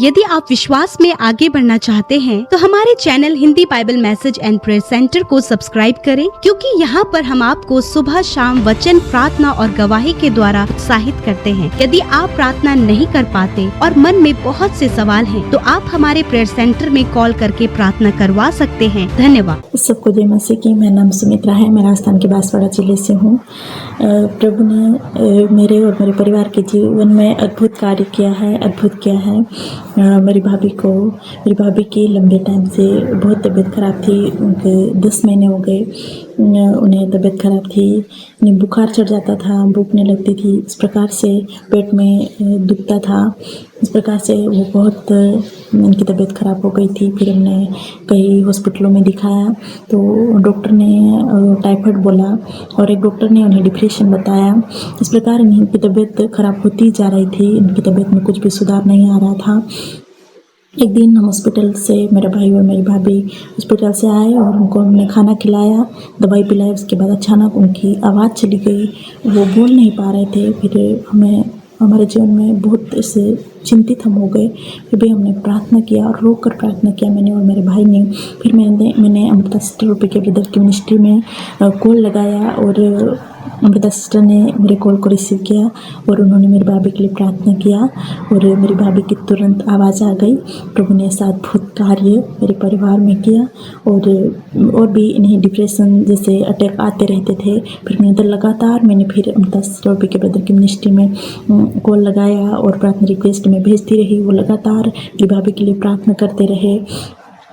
यदि आप विश्वास में आगे बढ़ना चाहते हैं तो हमारे channel Hindi Bible message and prayer centre को सब्सक्राइब करें, क्योंकि यहाँ पर हम आपको सुबह शाम वचन, प्रार्थना और गवाही के द्वारा उत्साहित करते हैं। यदि आप प्रार्थना नहीं कर पाते और मन में बहुत से सवाल हैं, तो आप हमारे प्रेयर सेंटर में कॉल करके प्रार्थना करवा सकते हैं। धन्यवाद। सबको जय मसीह की। मेरा नाम सुमित्रा है, मैं राजस्थान के बांसवाड़ा जिले से हूँ। प्रभु ने मेरे और मेरे परिवार के जीवन में अद्भुत कार्य किया है, अद्भुत किया है। मेरी भाभी की लंबे टाइम से बहुत तबीयत खराब थी। उनके 10 महीने हो गए उन्हें तबीयत खराब थी। उन्हें बुखार चढ़ जाता था, भूख नहीं लगती थी, इस प्रकार से पेट में दुखता था। इस प्रकार से वो बहुत उनकी तबीयत खराब हो गई थी। फिर हमने कई हॉस्पिटलों में दिखाया तो डॉक्टर ने टाइफाइड बोला और एक डॉक्टर ने उन्हें डिप्रेशन बताया। इस प्रकार इनकी तबीयत खराब होती जा रही थी, इनकी तबीयत में कुछ भी सुधार नहीं आ रहा था। एक दिन हम हॉस्पिटल से, मेरा भाई और मेरी भाभी हॉस्पिटल से आए और उनको हमने खाना खिलाया, दवाई पिलाई। उसके बाद अचानक उनकी आवाज़ चली गई, वो बोल नहीं पा रहे थे। फिर हमारे जीवन में बहुत ऐसे चिंतित हम हो गए। फिर भी हमने प्रार्थना किया और रोक कर प्रार्थना किया, मैंने और मेरे भाई ने। फिर मैंने अमृता सिस्टर रूपी के ब्रदर की मिनिस्ट्री में कॉल लगाया और अमृता सिस्टर ने मेरे कॉल को रिसीव किया और उन्होंने मेरी भाभी के लिए प्रार्थना किया और मेरी भाभी की तुरंत आवाज़ आ गई। प्रभु ने ऐसा अद्भुत कार्य मेरे परिवार में किया और भी इन्हें डिप्रेशन जैसे अटैक आते रहते थे। फिर मैंने फिर अमृता सिस्टर रूपी के ब्रदर की मिनिस्ट्री में कॉल लगाया और प्रार्थना रिक्वेस्ट में भेजती रही। वो लगातार मेरी भाभी के लिए प्रार्थना करते रहे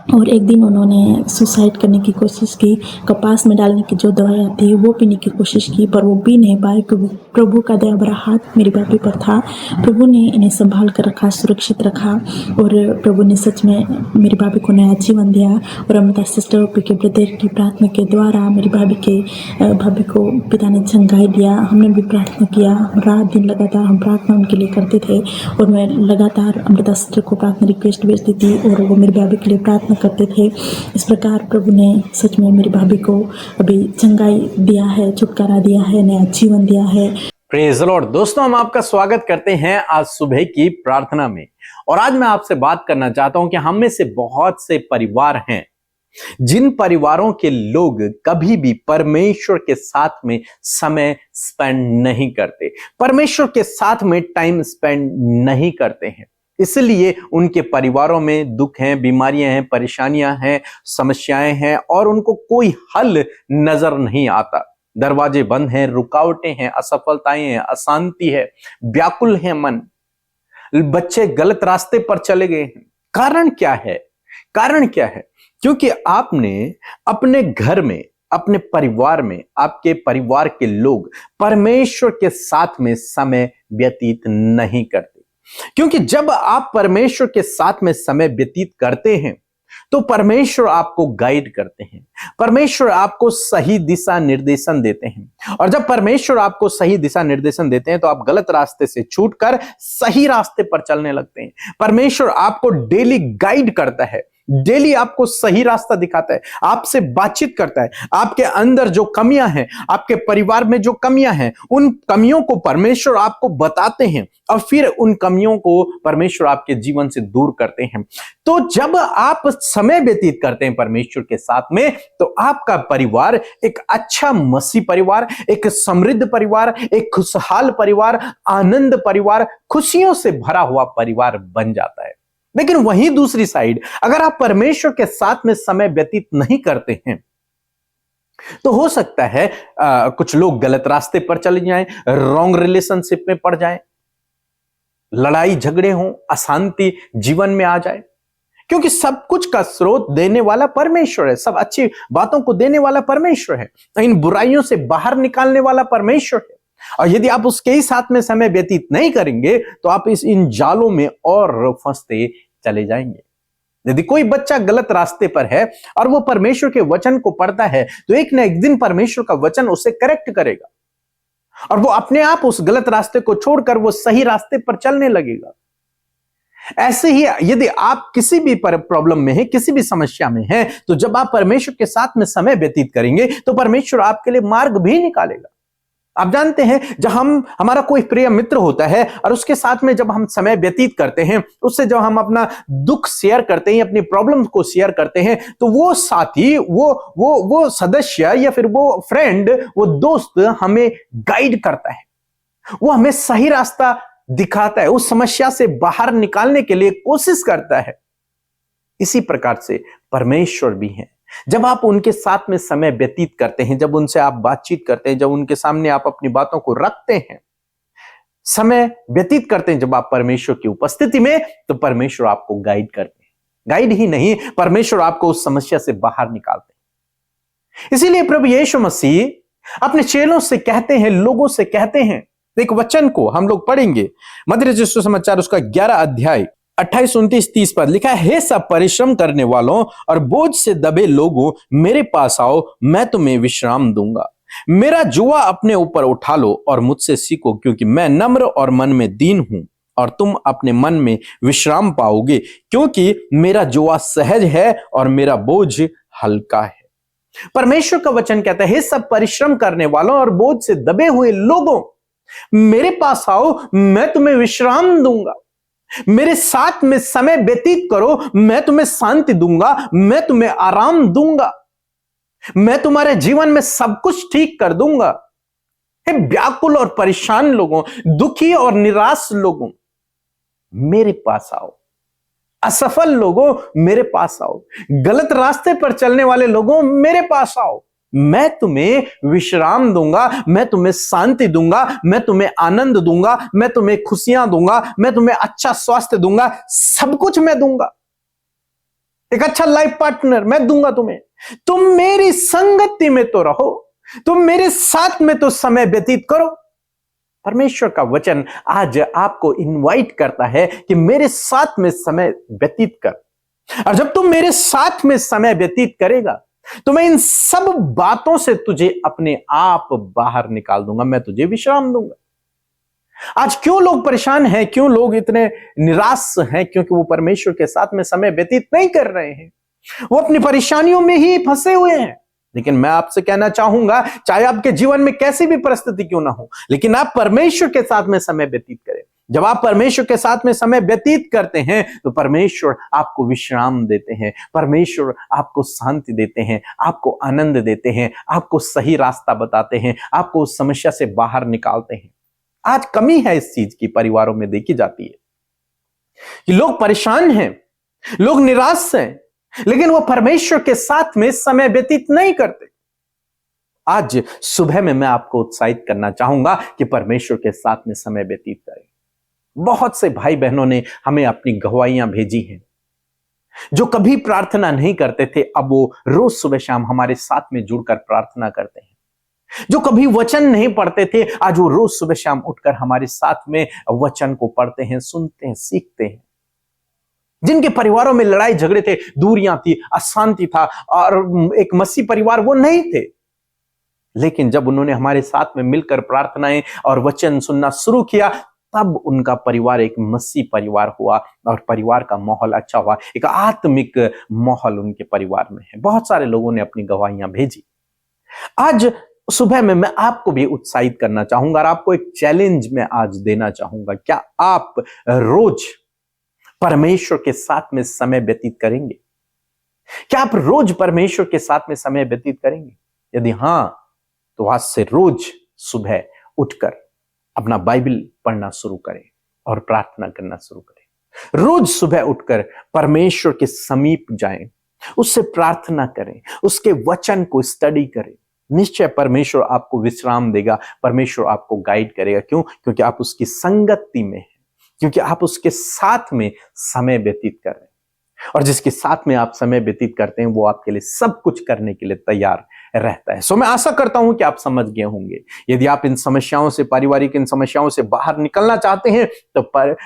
और एक दिन उन्होंने सुसाइड करने की कोशिश की। कपास में डालने की जो दवाइयाँ थी वो पीने की कोशिश की, पर वो पी नहीं पाए, क्योंकि प्रभु का दया भरा हाथ मेरी भाभी पर था। प्रभु ने इन्हें संभाल कर रखा, सुरक्षित रखा और प्रभु ने सच में मेरी भाभी को नया जीवन दिया। और अमृता सिस्टर के ब्रदर की प्रार्थना के द्वारा मेरी भाभी को पिता ने चंगाई दिया। हमने भी प्रार्थना किया, रात दिन लगातार हम प्रार्थना उनके लिए करते थे और मैं लगातार अमृता सिस्टर को प्रार्थना रिक्वेस्ट भेजती थी और वो मेरी भाभी के लिए प्रार्थना करते थे। इस प्रकार प्रभु ने सच में मेरी भाभी को अभी चंगाई दिया है, छुटकारा दिया है, नया जीवन दिया है। Praise the Lord. दोस्तों, हम आपका स्वागत करते हैं आज सुबह की प्रार्थना में। और आज मैं आपसे बात करना चाहता हूं कि हम में से बहुत से परिवार हैं जिन परिवारों के लोग कभी भी परमेश्वर के साथ में समय स्पेंड नहीं करते, परमेश्वर के साथ में टाइम स्पेंड नहीं करते हैं। इसलिए उनके परिवारों में दुख हैं, बीमारियां हैं, परेशानियां हैं, समस्याएं हैं और उनको कोई हल नजर नहीं आता। दरवाजे बंद हैं, रुकावटें हैं, असफलताएं हैं, अशांति है, व्याकुल है मन, बच्चे गलत रास्ते पर चले गए हैं। कारण क्या है? कारण क्या है? क्योंकि आपने अपने घर में, अपने परिवार में, आपके परिवार के लोग परमेश्वर के साथ में समय व्यतीत नहीं करते। क्योंकि जब आप परमेश्वर के साथ में समय व्यतीत करते हैं तो परमेश्वर आपको गाइड करते हैं, परमेश्वर आपको सही दिशा निर्देशन देते हैं। और जब परमेश्वर आपको सही दिशा निर्देशन देते हैं तो आप गलत रास्ते से छूटकर सही रास्ते पर चलने लगते हैं। परमेश्वर आपको डेली गाइड करता है, डेली आपको सही रास्ता दिखाता है, आपसे बातचीत करता है। आपके अंदर जो कमियां हैं, आपके परिवार में जो कमियां हैं, उन कमियों को परमेश्वर आपको बताते हैं और फिर उन कमियों को परमेश्वर आपके जीवन से दूर करते हैं। तो जब आप समय व्यतीत करते हैं परमेश्वर के साथ में, तो आपका परिवार एक अच्छा मसीह परिवार, एक समृद्ध परिवार, एक खुशहाल परिवार, आनंद परिवार, खुशियों से भरा हुआ परिवार बन जाता है। लेकिन वहीं दूसरी साइड, अगर आप परमेश्वर के साथ में समय व्यतीत नहीं करते हैं तो हो सकता है कुछ लोग गलत रास्ते पर चले जाएं, रॉन्ग रिलेशनशिप में पड़ जाएं, लड़ाई झगड़े हों, अशांति जीवन में आ जाए। क्योंकि सब कुछ का स्रोत देने वाला परमेश्वर है, सब अच्छी बातों को देने वाला परमेश्वर है, इन बुराइयों से बाहर निकालने वाला परमेश्वर है। और यदि आप उसके ही साथ में समय व्यतीत नहीं करेंगे तो आप इन जालों में और फंसते चले जाएंगे। यदि कोई बच्चा गलत रास्ते पर है और वो परमेश्वर के वचन को पढ़ता है तो एक न एक दिन परमेश्वर का वचन उसे करेक्ट करेगा और वो अपने आप उस गलत रास्ते को छोड़कर वो सही रास्ते पर चलने लगेगा। ऐसे ही यदि आप किसी भी प्रॉब्लम में है, किसी भी समस्या में है, तो जब आप परमेश्वर के साथ में समय व्यतीत करेंगे तो परमेश्वर आपके लिए मार्ग भी निकालेगा। आप जानते हैं, जब हमारा कोई प्रिय मित्र होता है और उसके साथ में जब हम समय व्यतीत करते हैं, उससे जब हम अपना दुख शेयर करते हैं, अपनी प्रॉब्लम को शेयर करते हैं, तो वो साथी, वो सदस्य या फिर वो फ्रेंड, वो दोस्त हमें गाइड करता है, वो हमें सही रास्ता दिखाता है, उस समस्या से बाहर निकालने के लिए कोशिश करता है। इसी प्रकार से परमेश्वर भी हैं। जब आप उनके साथ में समय व्यतीत करते हैं, जब उनसे आप बातचीत करते हैं, जब उनके सामने आप अपनी बातों को रखते हैं, समय व्यतीत करते हैं जब आप परमेश्वर की उपस्थिति में, तो परमेश्वर आपको गाइड करते हैं। गाइड ही नहीं, परमेश्वर आपको उस समस्या से बाहर निकालते हैं। इसीलिए प्रभु यीशु मसीह अपने चेलों से कहते हैं, लोगों से कहते हैं, एक वचन को हम लोग पढ़ेंगे, मत्ती रचित सुसमाचार उसका 11 अध्याय 28, 29, 30 पद लिखा है, हे सब परिश्रम करने वालों और बोझ से दबे लोगों, मेरे पास आओ, मैं तुम्हें विश्राम दूंगा। मेरा जुआ अपने ऊपर उठा लो और मुझसे सीखो, क्योंकि मैं नम्र और मन में दीन हूं, और तुम अपने मन में विश्राम पाओगे, क्योंकि मेरा जुआ सहज है और मेरा बोझ हल्का है। परमेश्वर का वचन कहता है, हे सब परिश्रम करने वालों और बोझ से दबे हुए लोगों, मेरे पास आओ, मैं तुम्हें विश्राम दूंगा। मेरे साथ में समय व्यतीत करो, मैं तुम्हें शांति दूंगा, मैं तुम्हें आराम दूंगा, मैं तुम्हारे जीवन में सब कुछ ठीक कर दूंगा। हे व्याकुल और परेशान लोगों, दुखी और निराश लोगों, मेरे पास आओ। असफल लोगों, मेरे पास आओ। गलत रास्ते पर चलने वाले लोगों, मेरे पास आओ। मैं तुम्हें विश्राम दूंगा, मैं तुम्हें शांति दूंगा, मैं तुम्हें आनंद दूंगा, मैं तुम्हें खुशियां दूंगा, मैं तुम्हें अच्छा स्वास्थ्य दूंगा, सब कुछ मैं दूंगा। एक अच्छा लाइफ पार्टनर मैं दूंगा तुम्हें। तुम मेरी संगति में तो रहो, तुम मेरे साथ में तो समय व्यतीत करो। परमेश्वर का वचन आज आपको इनवाइट करता है कि मेरे साथ में समय व्यतीत कर। और जब तुम मेरे साथ में समय व्यतीत करेगा, तो मैं इन सब बातों से तुझे अपने आप बाहर निकाल दूंगा, मैं तुझे विश्राम दूंगा। आज क्यों लोग परेशान हैं, क्यों लोग इतने निराश हैं? क्योंकि वो परमेश्वर के साथ में समय व्यतीत नहीं कर रहे हैं, वो अपनी परेशानियों में ही फंसे हुए हैं। लेकिन मैं आपसे कहना चाहूंगा, चाहे आपके जीवन में कैसी भी परिस्थिति क्यों ना हो, लेकिन आप परमेश्वर के साथ में समय व्यतीत करें। जब आप परमेश्वर के साथ में समय व्यतीत करते हैं, तो परमेश्वर आपको विश्राम देते हैं, परमेश्वर आपको शांति देते हैं, आपको आनंद देते हैं, आपको सही रास्ता बताते हैं, आपको उस समस्या से बाहर निकालते हैं। आज कमी है इस चीज की, परिवारों में देखी जाती है कि लोग परेशान हैं, लोग निराश हैं, लेकिन वो परमेश्वर के साथ में समय व्यतीत नहीं करते। आज सुबह में मैं आपको उत्साहित करना चाहूंगा कि परमेश्वर के साथ में समय व्यतीत करें। बहुत से भाई बहनों ने हमें अपनी गवाहियां भेजी हैं, जो कभी प्रार्थना नहीं करते थे, अब वो रोज सुबह शाम हमारे साथ में जुड़कर प्रार्थना करते हैं। जो कभी वचन नहीं पढ़ते थे, आज वो रोज सुबह शाम उठकर हमारे साथ में वचन को पढ़ते हैं, सुनते हैं, सीखते हैं। जिनके परिवारों में लड़ाई झगड़े थे, दूरियां थी, अशांति था और एक मसीह परिवार वो नहीं थे, लेकिन जब उन्होंने हमारे साथ में मिलकर प्रार्थनाएं और वचन सुनना शुरू किया, तब उनका परिवार एक मसीह परिवार हुआ और परिवार का माहौल अच्छा हुआ। एक आत्मिक माहौल उनके परिवार में है। बहुत सारे लोगों ने अपनी गवाहियां भेजी। आज सुबह में मैं आपको भी उत्साहित करना चाहूंगा और आपको एक चैलेंज में आज देना चाहूंगा। क्या आप रोज परमेश्वर के साथ में समय व्यतीत करेंगे? क्या आप रोज परमेश्वर के साथ में समय व्यतीत करेंगे? यदि हां, तो आज से रोज सुबह उठकर अपना बाइबल पढ़ना शुरू करें और प्रार्थना करना शुरू करें। रोज सुबह उठकर परमेश्वर के समीप जाएं, उससे प्रार्थना करें, उसके वचन को स्टडी करें। निश्चय परमेश्वर आपको विश्राम देगा, परमेश्वर आपको गाइड करेगा। क्यों? क्योंकि आप उसकी संगति में हैं, क्योंकि आप उसके साथ में समय व्यतीत कर रहे हैं। और जिसके साथ में आप समय व्यतीत करते हैं, वो आपके लिए सब कुछ करने के लिए तैयार रहता है। सो मैं आशा करता हूं कि आप समझ गए होंगे। यदि आप इन समस्याओं से, पारिवारिक इन समस्याओं से बाहर निकलना चाहते हैं, तो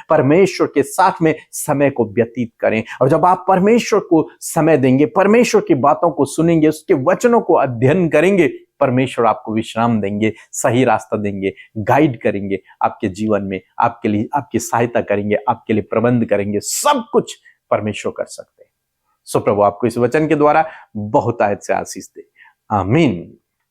परमेश्वर के साथ में समय को व्यतीत करें। और जब आप परमेश्वर को समय देंगे, परमेश्वर की बातों को सुनेंगे, उसके वचनों को अध्ययन करेंगे, परमेश्वर आपको विश्राम देंगे, सही रास्ता देंगे, गाइड करेंगे आपके जीवन में, आपके लिए, आपकी सहायता करेंगे, आपके लिए प्रबंध करेंगे। सब कुछ परमेश्वर कर सकते हैं। सो प्रभु आपको इस वचन के द्वारा बहुत आयत से आशीष दे। आमीन।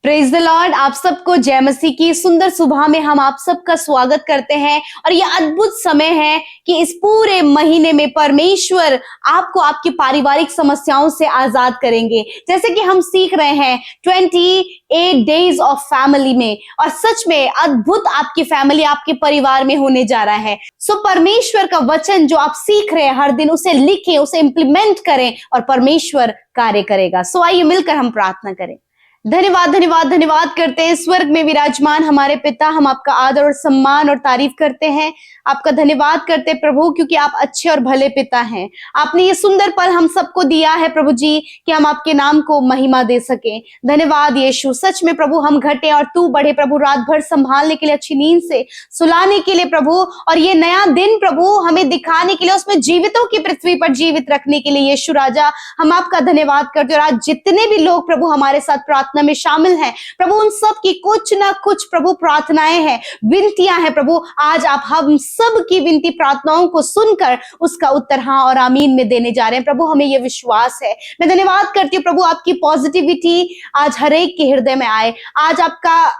Praise the Lord. आप सबको जय मसीह की सुंदर सुबह में हम आप सबका स्वागत करते हैं और ये अद्भुत समय है कि इस पूरे महीने में परमेश्वर आपको आपकी पारिवारिक समस्याओं से आजाद करेंगे। जैसे कि हम सीख रहे हैं 28 डेज ऑफ फैमिली में, और सच में अद्भुत आपकी फैमिली आपके परिवार में होने जा रहा है। सो परमेश्वर का वचन जो आप सीख रहे हैं हर दिन, उसे लिखें, उसे इंप्लीमेंट करें और परमेश्वर कार्य करेगा। सो आइए मिलकर हम प्रार्थना करें। धन्यवाद धन्यवाद धन्यवाद करते हैं स्वर्ग में विराजमान हमारे पिता, हम आपका आदर और सम्मान और तारीफ करते हैं। आपका धन्यवाद करते हैं प्रभु, क्योंकि आप अच्छे और भले पिता हैं। आपने ये सुंदर पल हम सबको दिया है प्रभु जी कि हम आपके नाम को महिमा दे सकें। धन्यवाद यीशु। सच में प्रभु हम घटे और तू बढ़े प्रभु, रात भर संभालने के लिए, अच्छी नींद से सुलाने के लिए प्रभु, और ये नया दिन प्रभु हमें दिखाने के लिए, उसमें जीवितों की पृथ्वी पर जीवित रखने के लिए यीशु राजा हम आपका धन्यवाद करते हैं। और आज जितने भी लोग प्रभु हमारे साथ प्रार्थना में शामिल हैं प्रभु, उन सब की कुछ ना कुछ प्रभु प्रार्थनाएं हैं, विनतियां हैं प्रभु। आज आप हम सब की विनती प्रार्थनाओं को सुनकर उसका उत्तर हाँ और आमीन में देने जा रहे हैं प्रभु, हमें यह विश्वास है। मैं धन्यवाद करती हूँ प्रभु, आपकी पॉजिटिविटी आज हर एक के हृदय में आए। आज आपका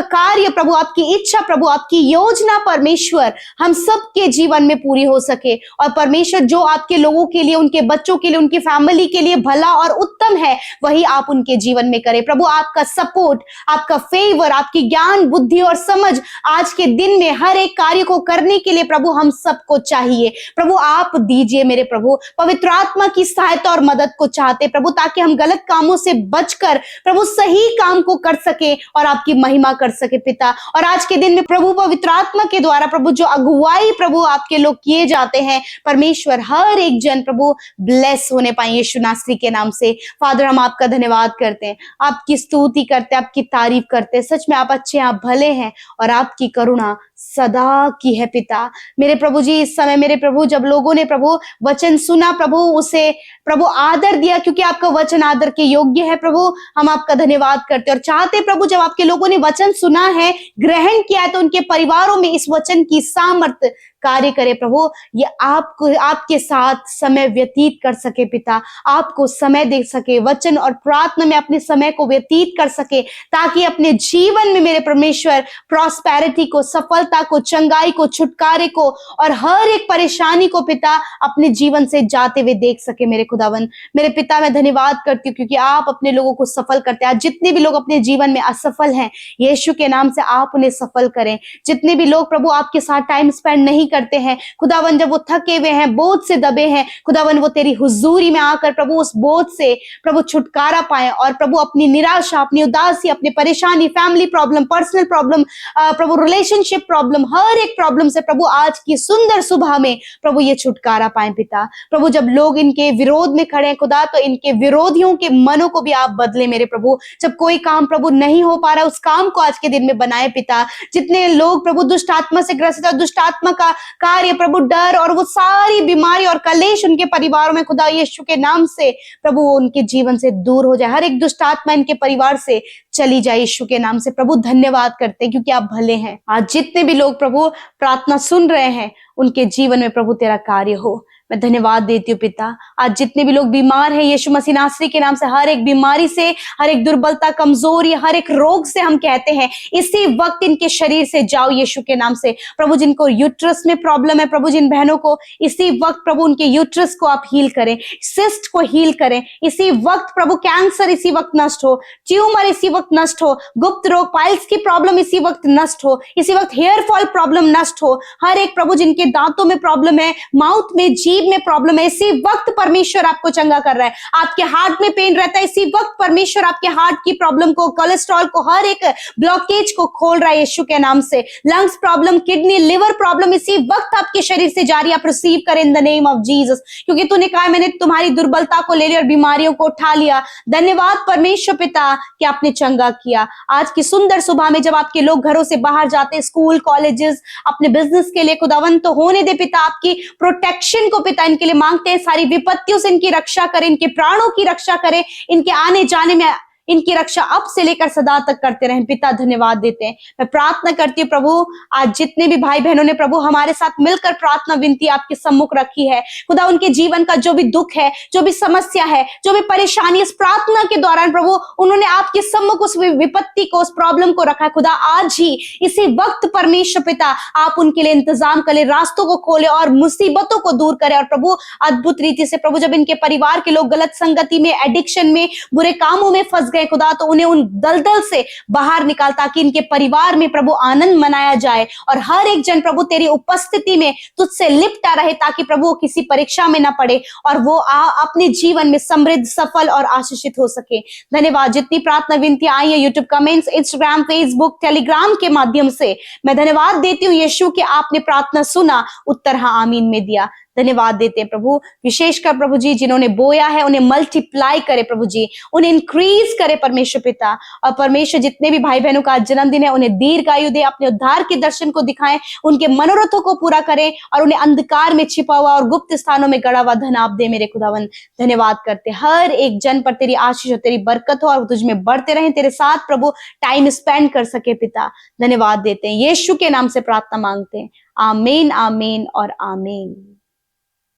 कार्य प्रभु, आपकी इच्छा प्रभु, आपकी योजना परमेश्वर हम सबके जीवन में पूरी हो सके। और परमेश्वर जो आपके लोगों के लिए, उनके बच्चों के लिए, उनकी फैमिली के लिए भला और उत्तम है, वही आप उनके जीवन में करें प्रभु। आपका सपोर्ट, आपका फेवर, आपकी ज्ञान, बुद्धि और समझ आज के दिन में हर एक कार्य को करने के लिए प्रभु हम सबको चाहिए प्रभु। आप दीजिए मेरे प्रभु, पवित्र आत्मा की सहायता और मदद को चाहते प्रभु, ताकि हम गलत कामों से बचकर प्रभु सही काम को कर सके और आपकी महिमा कर सके पिता। और आज के दिन में प्रभु पवित्र आत्मा के द्वारा प्रभु जो अगुवाई प्रभु आपके लोग किए जाते हैं परमेश्वर, हर एक जन प्रभु ब्लेस होने पाए यीशु नासरी के नाम से। फादर हम आपका धन्यवाद करते हैं, आपकी स्तुति करते हैं, आपकी तारीफ करते हैं। सच में आप अच्छे हैं, आप भले हैं और आपकी करुणा सदा की है पिता। मेरे प्रभु जी इस समय मेरे प्रभु जब लोगों ने प्रभु वचन सुना प्रभु, उसे प्रभु आदर दिया, क्योंकि आपका वचन आदर के योग्य है प्रभु। हम आपका धन्यवाद करते हैं और चाहते प्रभु जब आपके लोगों ने वचन सुना है, ग्रहण किया है, तो उनके परिवारों में इस वचन की सामर्थ कार्य करे प्रभु। ये आपको आपके साथ समय व्यतीत कर सके पिता, आपको समय दे सके, वचन और प्रार्थना में अपने समय को व्यतीत कर सके, ताकि अपने जीवन में मेरे परमेश्वर प्रॉस्पेरिटी को, सफलता को, चंगाई को, छुटकारे को और हर एक परेशानी को पिता अपने जीवन से जाते हुए देख सके मेरे खुदावन। मेरे पिता मैं धन्यवाद करती हूँ, क्योंकि आप अपने लोगों को सफल करते हैं। आज जितने भी लोग अपने जीवन में असफल हैं, यीशु के नाम से आप उन्हें सफल करें। जितने भी लोग प्रभु आपके साथ टाइम स्पेंड नहीं करते हैं खुदावन, जब वो थके हुए हैं, बोझ से दबे हैं खुदावन, वो तेरी हुजूरी में आकर प्रभु उस बोझ से प्रभु छुटकारा पाए और प्रभु अपनी निराशा, अपनी उदासी, अपनी परेशानी, फैमिली प्रॉब्लम, पर्सनल प्रॉब्लम, प्रभु रिलेशनशिप प्रॉब्लम, हर एक प्रॉब्लम से प्रभु आज की सुंदर सुबह में प्रभु ये छुटकारा पाए पिता। प्रभु जब लोग इनके विरोध में खड़े हैं खुदा, तो इनके विरोधियों के मनों को भी आप बदले मेरे प्रभु। जब कोई काम प्रभु नहीं हो पा रहा, उस काम को आज के दिन में बनाए पिता। जितने लोग प्रभु दुष्ट आत्मा से ग्रसित है, दुष्ट आत्मा का कार्य प्रभु, डर और वो सारी बीमारी और कलेश उनके परिवारों में खुदा यीशु के नाम से प्रभु उनके जीवन से दूर हो जाए। हर एक दुष्ट आत्मा इनके परिवार से चली जाए यीशु के नाम से प्रभु। धन्यवाद करते हैं, क्योंकि आप भले हैं। आज जितने भी लोग प्रभु प्रार्थना सुन रहे हैं, उनके जीवन में प्रभु तेरा कार्य हो। मैं धन्यवाद देती हूँ पिता। आज जितने भी लोग बीमार हैं यीशु मसीह नासरी के नाम से, हर एक बीमारी से, हर एक दुर्बलता, कमजोरी, हर एक रोग से हम कहते हैं इसी वक्त इनके शरीर से जाओ यीशु के नाम से। प्रभु जिनको यूट्रस में प्रॉब्लम है प्रभु, जिन बहनों को इसी वक्त प्रभु उनके यूट्रस को आप हील करें, सिस्ट को हील करें इसी वक्त प्रभु, कैंसर इसी वक्त नष्ट हो, ट्यूमर इसी वक्त नष्ट हो, गुप्त रोग, पाइल्स की प्रॉब्लम इसी वक्त नष्ट हो, इसी वक्त हेयर फॉल प्रॉब्लम नष्ट हो। हर एक प्रभु जिनके दांतों में प्रॉब्लम है, माउथ में, जीभ में प्रॉब्लम है, इसी वक्त परमेश्वर आपको चंगा कर रहा है। आपके हार्ट में पेन रहता है, इसी वक्त परमेश्वर आपके हार्ट की प्रॉब्लम को, कोलेस्ट्रॉल को, हर एक ब्लॉकेज को खोल रहा है यीशु के नाम से। Lungs problem, kidney, liver problem इसी वक्त आपके शरीर से जा रही है। आप रिसीव करें in the name of Jesus, क्योंकि तूने कहा मैंने तुम्हारी दुर्बलता को ले लिया और बीमारियों को उठा लिया। धन्यवाद परमेश्वर पिता कि आपने चंगा किया। आज की सुंदर सुबह में जब आपके लोग घरों से बाहर जाते, स्कूल, कॉलेजेस, अपने बिजनेस के लिए खुदावन, तो होने दे पिता आपकी प्रोटेक्शन को पिता इनके लिए मांगते हैं। सारी विपत्तियों से इनकी रक्षा करें, इनके प्राणों की रक्षा करें, इनके आने जाने में इनकी रक्षा अब से लेकर सदा तक करते रहें। पिता धन्यवाद देते हैं। मैं प्रार्थना करती हूँ प्रभु, आज जितने भी भाई बहनों ने प्रभु हमारे साथ मिलकर प्रार्थना विनती आपके सम्मुख रखी है, खुदा उनके जीवन का जो भी दुख है, जो भी समस्या है, जो भी परेशानी, इस प्रार्थना के दौरान प्रभु उन्होंने आपके सम्मुख उस विपत्ति को, उस प्रॉब्लम को रखा है। खुदा आज ही इसी वक्त परमेश्वर पिता आप उनके लिए इंतजाम करें, रास्तों को खोले और मुसीबतों को दूर करें। और प्रभु अद्भुत रीति से प्रभु जब इनके परिवार के लोग गलत संगति में, एडिक्शन में, बुरे कामों में फंस गए खुदा, तो उन्हें उन दलदल से बाहर निकाल, ताकि इनके परिवार में प्रभु आनंद मनाया जाए और हर एक जन प्रभु तेरी उपस्थिति में तुझसे लिपटा रहे, ताकि प्रभु वो किसी परीक्षा में ना पड़े और वो अपने जीवन में समृद्ध, सफल और आशीषित हो सके। धन्यवाद। जितनी प्रार्थना विनती आई है YouTube comments, Instagram, Facebook, Telegram के माध्यम से, मैं धन्यवाद देती हूँ यीशु कि आपने प्रार्थना सुना, उत्तर हाँ आमीन में दिया। धन्यवाद देते हैं प्रभु, विशेषकर प्रभु जी जिन्होंने बोया है उन्हें मल्टीप्लाई करे प्रभु जी, उन्हें इंक्रीज करे परमेश्वर पिता। और परमेश्वर जितने भी भाई बहनों का आज जन्मदिन है उन्हें दीर्घायु दे, अपने उद्धार के दर्शन को दिखाएं, उनके मनोरथों को पूरा करें और उन्हें अंधकार में छिपा हुआ और गुप्त स्थानों में गड़ा हुआ धन आप दे मेरे खुदावन। धन्यवाद करते, हर एक जन पर तेरी आशीष हो, तेरी बरकत हो और तुझ में बढ़ते रहें, तेरे साथ प्रभु टाइम स्पेंड कर सके पिता। धन्यवाद देते हैं, यीशु के नाम से प्रार्थना मांगते हैं, आमीन आमीन और आमीन।